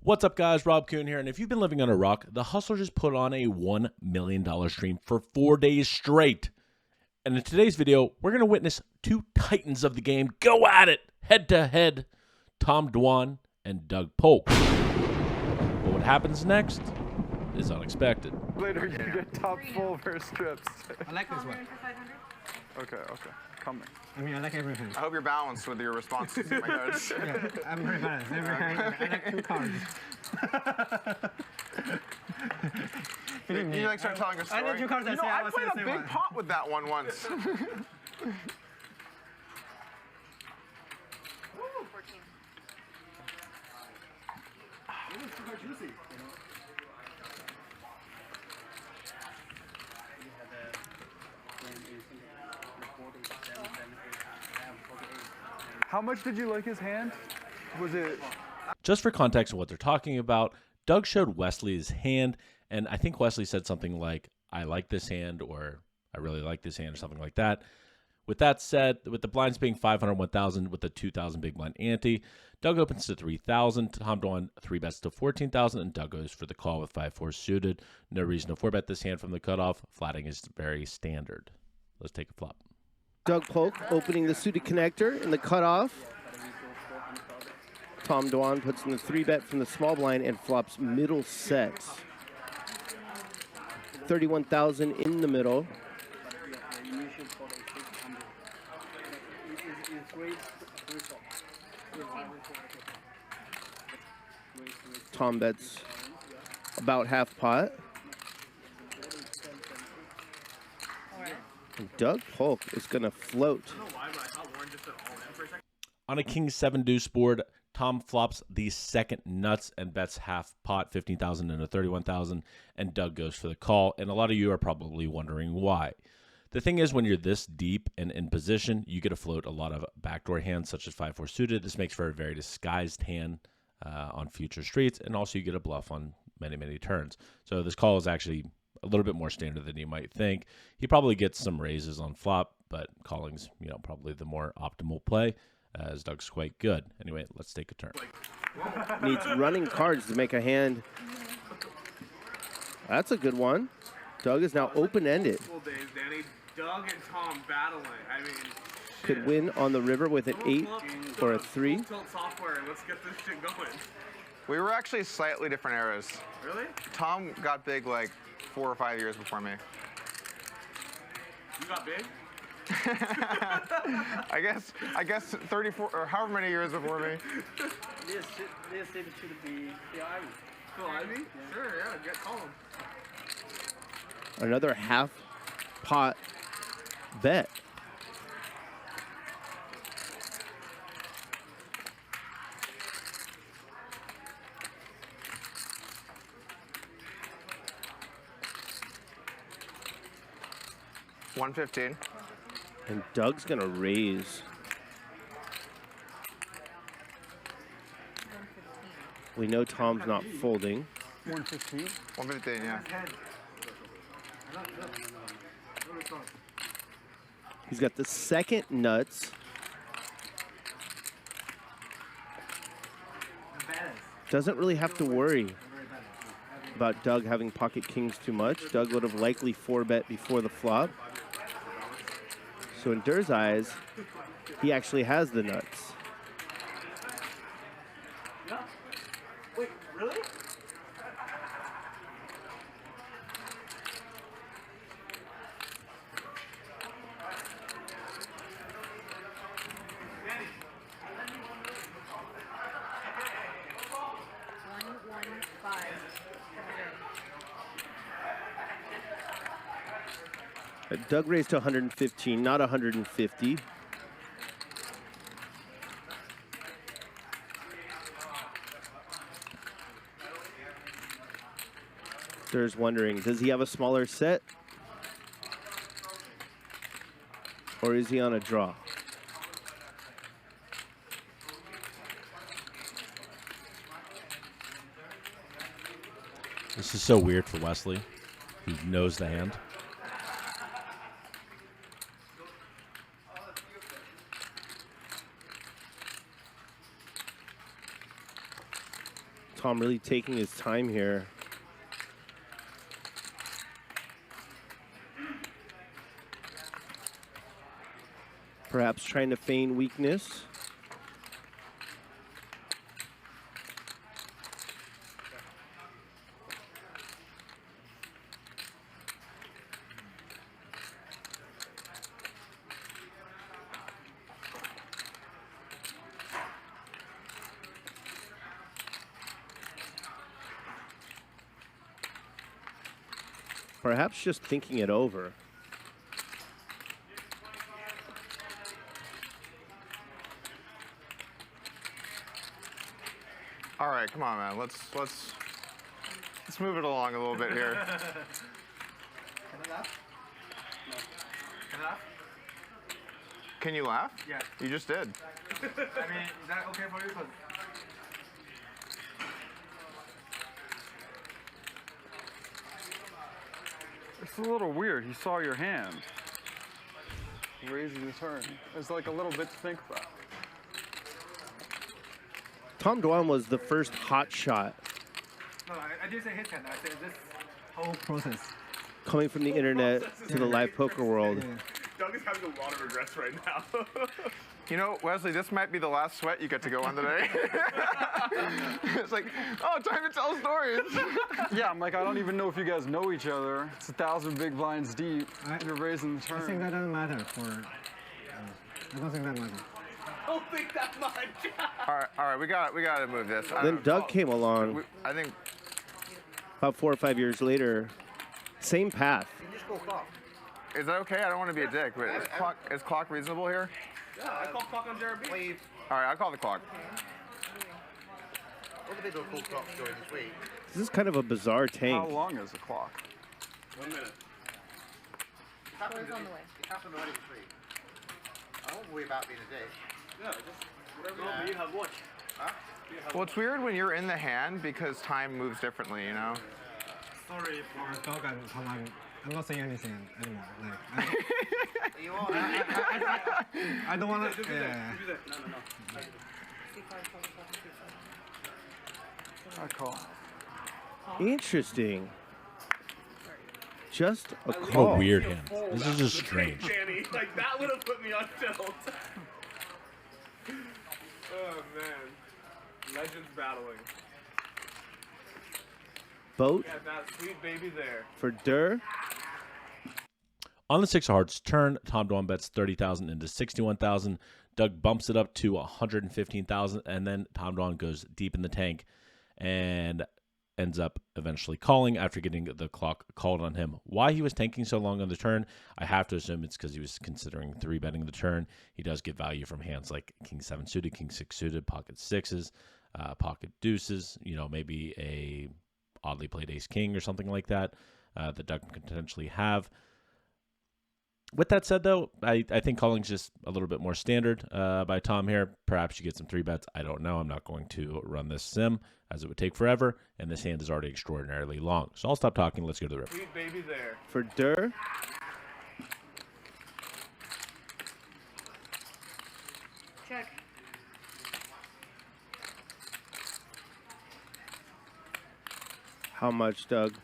What's up, guys? Rob Kuhn here, and if you've been living under a rock, the Hustler just put on a $1 million stream for 4 days straight. And in today's video, we're going to witness two titans of the game go at it, head-to-head, Tom Dwan and Doug Polk. But what happens next is unexpected. Later, you get top full versus strips. I like this one. Okay. Coming. I mean, I like everything. I hope you're balanced with your responses to my cards. Yeah, I'm very balanced. I like two cards. You like start telling a story? I know two cards. I played a big pot with that one once. 14. How much did you like his hand? Was it? Just for context of what they're talking about, Doug showed Wesley his hand, and I think Wesley said something like, I like this hand, or I really like this hand, or something like that. With that said, with the blinds being 500, 1,000, with the 2,000 big blind ante, Doug opens to 3,000. Tom Dwan 3-bets to 14,000, and Doug goes for the call with 5-4 suited. No reason to 4-bet this hand from the cutoff. Flatting is very standard. Let's take a flop. Doug Polk opening the suited connector in the cutoff. Tom Dwan puts in the 3-bet from the small blind and flops middle sets. 31,000 in the middle. Tom bets about half pot. And Doug Polk is going to float. On a king 7 deuce board, Tom flops the second nuts and bets half pot, 15,000 into 31,000, and Doug goes for the call. And a lot of you are probably wondering why. The thing is, when you're this deep and in position, you get to float a lot of backdoor hands, such as 5-4 suited. This makes for a very disguised hand on future streets, and also you get a bluff on many, many turns. So this call is actually a little bit more standard than you might think. He probably gets some raises on flop, but calling's probably the more optimal play, as Doug's quite good. Anyway, let's take a turn. Needs running cards to make a hand. That's a good one. Doug is now open-ended. Doug and Tom battling. I mean, Could win on the river with an 8 or a 3. Tilt software. Let's get this shit going. We were actually slightly different eras. Really? Tom got big like 4 or 5 years before me. You got big? I guess 34 or however many years before me. This should be the Ivy. Phil Ivy? Sure, yeah, call him. Another half pot bet. $115. And Doug's going to raise. We know Tom's not folding. 115. 115, yeah. He's got the second nuts. Doesn't really have to worry about Doug having pocket kings too much. Doug would have likely 4-bet before the flop. So in Durr's eyes, he actually has the nuts. Wait, really? Doug raised to 115, not 150. Durr's wondering, does he have a smaller set? Or is he on a draw? This is so weird for Wesley, who knows the hand. Tom really taking his time here. Perhaps trying to feign weakness. Perhaps just thinking it over. All right, come on, man. Let's move it along a little bit here. Can I laugh? No. Can I laugh? Can you laugh? Yeah. You just did. I mean, is that okay for you? 'Cause It's a little weird. He saw your hand. Raising the turn. There's like a little bit to think about. Tom Dwan was the first hot shot no, I didn't say his hand. I said this whole process. coming from the internet to the live poker world. Doug is having a lot of regrets right now. You know, Wesley, this might be the last sweat you get to go on today. It's like, oh, time to tell stories. Yeah, I'm like, I don't even know if you guys know each other. It's 1,000 big blinds deep. You're raising the turn. I think that doesn't matter for. I don't think that matters. I don't think that much. All right, we got to move this. Then Doug came along I think. about 4 or 5 years later. Same path. You just go clock. Is that okay? I don't want to be a dick, but is clock reasonable here? Yeah, I call clock on Jared B. Wave. All right, I'll call the clock. All the people call clocks during this week. This is kind of a bizarre How tank. long is the clock? 1 minute. It happens on the way. It happened already this week. I won't worry about being a dick. Yeah, just whatever you have watch. Huh? Well, it's weird when you're in the hand because time moves differently, you know? Sorry for Doug and Tom. I'm not saying anything anymore. Like, You are. I don't want to. Do that. No. I call. Interesting. Just a What a call. weird hand. This is just strange. Danny, like that would have put me on tilt. Oh man, legends battling. Boat Yeah, that sweet baby there. for Durr. On the 6 of hearts turn, Tom Dwan bets 30,000 into 61,000. Doug bumps it up to 115,000, and then Tom Dwan goes deep in the tank and ends up eventually calling after getting the clock called on him. Why he was tanking so long on the turn, I have to assume it's because he was considering 3-betting the turn. He does get value from hands like King 7 suited, King 6 suited, pocket 6s, pocket deuces, you know, maybe a oddly played ace king or something like that that Doug can potentially have. With that said, though, I think calling's just a little bit more standard by Tom here. Perhaps you get some 3-bets. I don't know. I'm not going to run this sim, as it would take forever, and this hand is already extraordinarily long. So I'll stop talking. Let's go to the river. Sweet baby there. For Durr. Check. How much, Doug?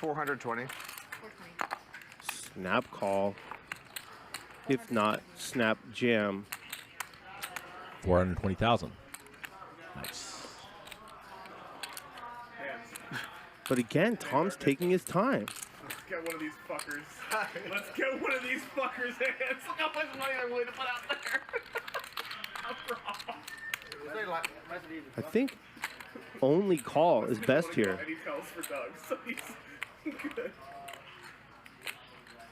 $420. Snap call. If not, snap jam. 420,000. Nice. But again, Tom's taking his time. Let's get one of these fuckers. Let's get one of these fuckers' hands. Look how much money I'm willing to put out there. I think only call is best here. Any tells for Doug, so he's good.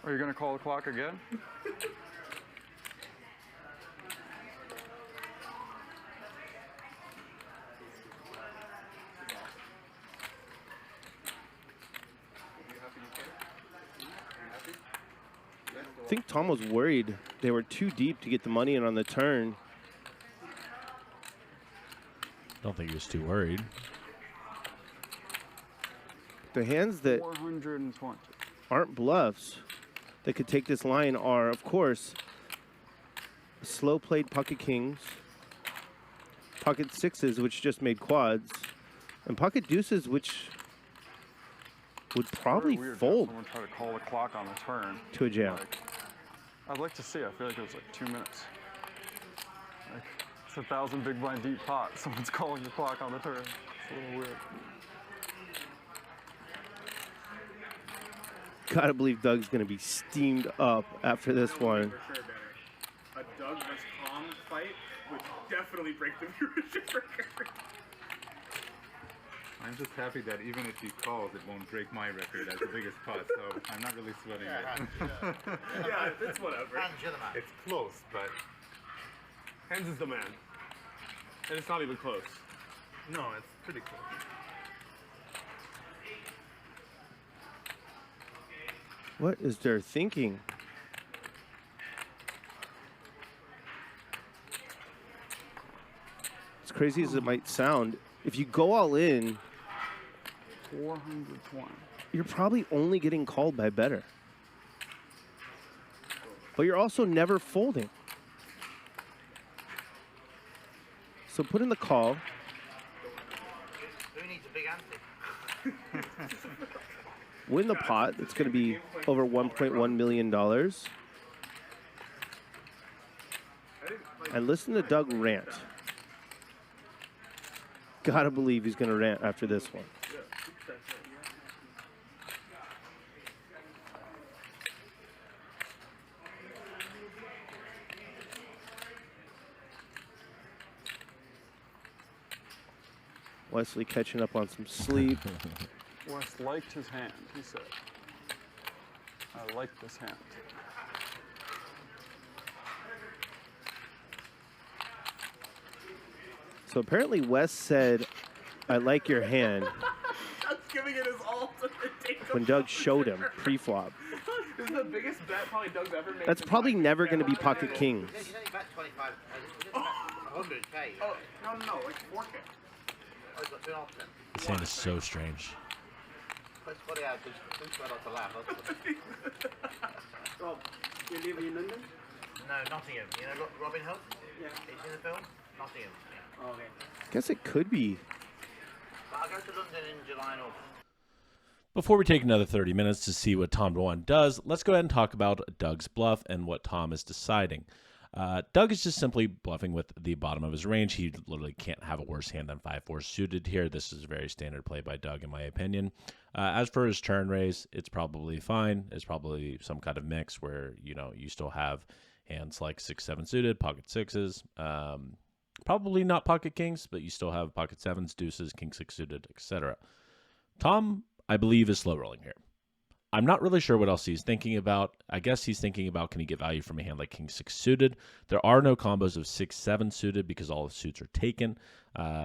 Are you gonna call the clock again? I think Tom was worried they were too deep to get the money in on the turn. don't think he was too worried. The hands that 420. aren't bluffs that could take this line are, of course, slow played pocket kings, pocket sixes, which just made quads, and pocket deuces, which would probably Very weird to have fold someone try to call the clock on the turn. to a jam. Like, I'd like to see. I feel like it was like 2 minutes. Like, it's a 1,000 big blind deep pot. Someone's calling the clock on the turn. It's a little weird. Gotta believe Doug's gonna be steamed up after this one. For sure better. A Doug vs. Tom fight would definitely break the viewership record. I'm just happy that even if he calls, it won't break my record as the biggest pot, so I'm not really sweating it. Yeah, it's whatever. It's close, but Hands is the man. And it's not even close. no, it's pretty close. What is their thinking? As crazy as it might sound, if you go all in, 420. you're probably only getting called by better. But you're also never folding. So put in the call. Who needs a big ante? Win the pot. It's going to be over $1.1 million. And listen to Doug rant. Gotta believe he's going to rant after this one. Wesley catching up on some sleep. Wes liked his hand, he said. I like this hand. So apparently Wes said, I like your hand, That's giving it his all to take when Doug showed him pre-flop. This is the biggest bet probably Doug's ever made. That's probably never going to be pocket kings. He's only about 25. He's only about 100k. Oh, no, like 4K. Oh, he's got 2.5%. This hand is so strange. Let's put it out. Who's got off the lap? Rob, you live in London? No, Nottingham. You know Robin Hood? Yeah. He's in the film? Nottingham. Yeah. Oh, okay. Guess it could be. But I go to London in July and August. Before we take another 30 minutes to see what Tom Dwan does, let's go ahead and talk about Doug's bluff and what Tom is deciding. Doug is just simply bluffing with the bottom of his range. He literally can't have a worse hand than 5-4 suited here. This is a very standard play by Doug, in my opinion. As for his turn raise, it's probably fine. It's probably some kind of mix where, you know, you still have hands like 6-7 suited, pocket sixes, probably not pocket kings, but you still have pocket sevens, deuces, king 6 suited, etc. Tom, I believe, is slow rolling here. I'm not really sure what else he's thinking about. I guess he's thinking about, can he get value from a hand like king 6 suited? There are no combos of 6-7 suited because all the suits are taken.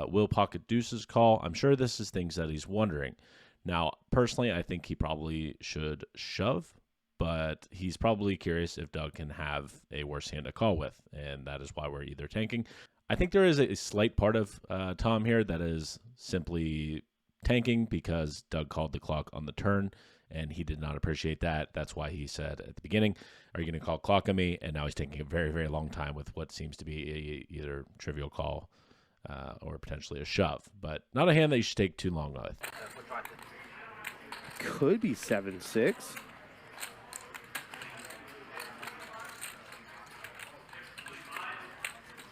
Will pocket deuces call? I'm sure this is things that he's wondering. Now, personally, I think he probably should shove, but he's probably curious if Doug can have a worse hand to call with, and that is why we're either tanking. I think there is a slight part of Tom here that is simply tanking because Doug called the clock on the turn, and he did not appreciate that. That's why he said at the beginning, are you going to call clock on me? And now he's taking a very, very long time with what seems to be either trivial call or potentially a shove, but not a hand that you should take too long with. Could be 7-6.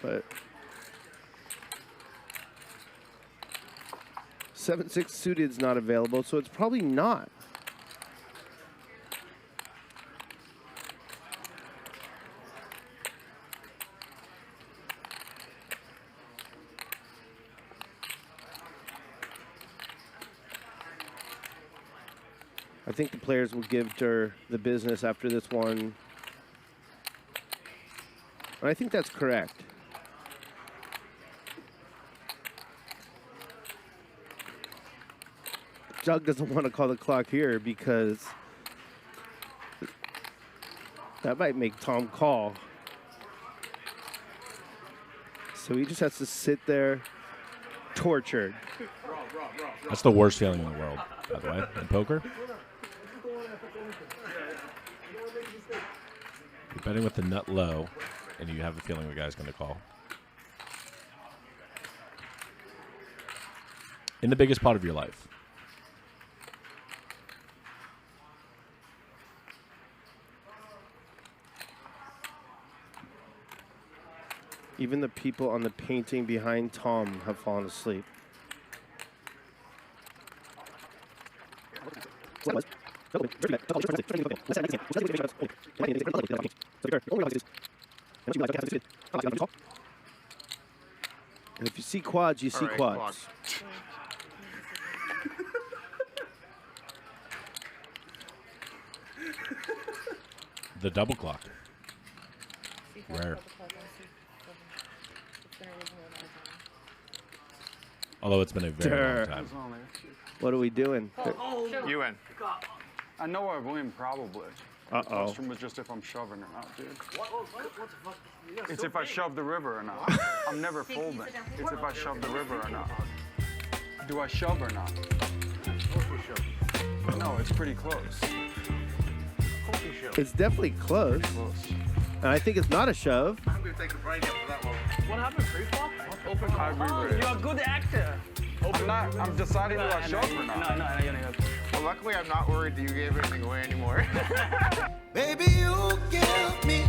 But 7-6 suited is not available, so it's probably not. I think the players will give Dur the business after this one. And I think that's correct. Doug doesn't want to call the clock here because that might make Tom call. So he just has to sit there tortured. That's the worst feeling in the world, by the way, in poker. You're betting with the nut low, and you have a feeling the guy's going to call. In the biggest pot of your life. Even the people on the painting behind Tom have fallen asleep. And if you see quads, you see quads. The double clock. Rare. Although it's been a very long time. What are we doing? You win. I know I win probably. The question was just if I'm shoving or not, dude. It's if I shove the river or not. I'm never folding. It's if I shove the river or not. Do I shove or not? No, it's pretty close. It's definitely close. And I think it's not a shove. I'm going to take a break after that one. What happened? Pre-flop? Open I reread. You're a good actor. I'm deciding do I shove or not. No. Well, luckily I'm not worried that you gave anything away anymore. Baby, you give me